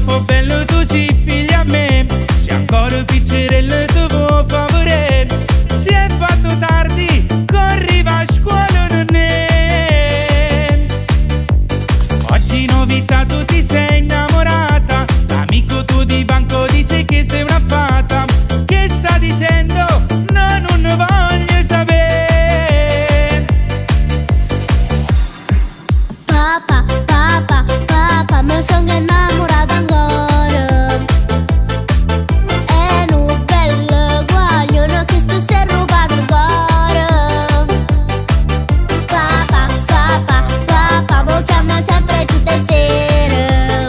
troppo bello tu sei figlia a me. Se ancora piccerello tu vuoi favore. Si è fatto tardi, corri va a scuola non è. Oggi novità tu ti sei innamorata. L'amico tu di banco dice che sei una fata. Che sta dicendo? No, non ne voglio sapere. Papà, papà, papà, mi sono innamorato ancora. È un bello guaglione che sto si è rubato ancora. Papà, papà, papà, mi chiama sempre tutte sere.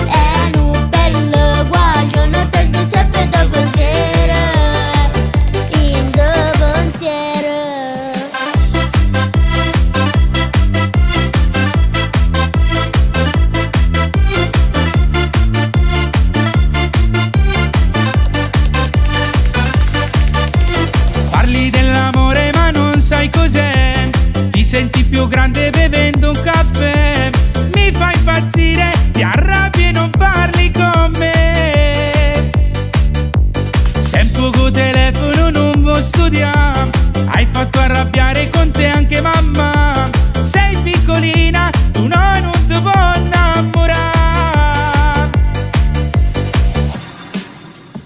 È un bello guaglione, tengo sempre da pensiero. In da pensiero. Parli dell'amore ma non sai cos'è. Ti senti più grande bevendo un caffè. Mi fai impazzire, ti arrabbi e non parli con me. Sempre con telefono non vuoi studiare. Hai fatto arrabbiare con te anche mamma. Sei piccolina, tu no, non ti puoi innamorare.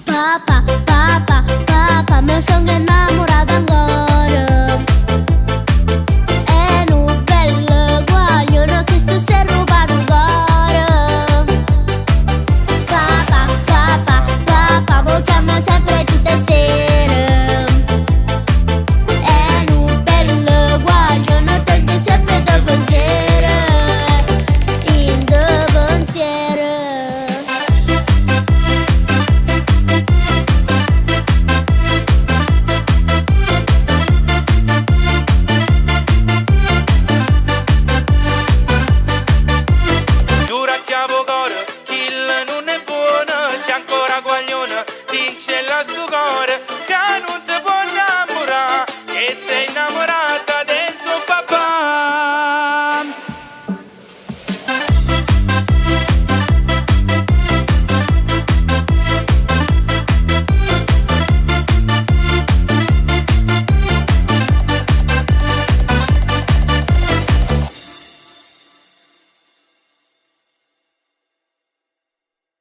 Papà, papà, papà, mi sono innamorato ancora. È un bello guaglione che sto si è rubato ancora. Papà, papà, papà, mi chiama sempre tutte sere. È un bello guaglione, tengo sempre da pensiero. In da pensiero. Giura chiavo cuore, kill non è buono. Se ancora guaglione, ti incella sto cuore. Che non ti può innamorare, che sei innamorata.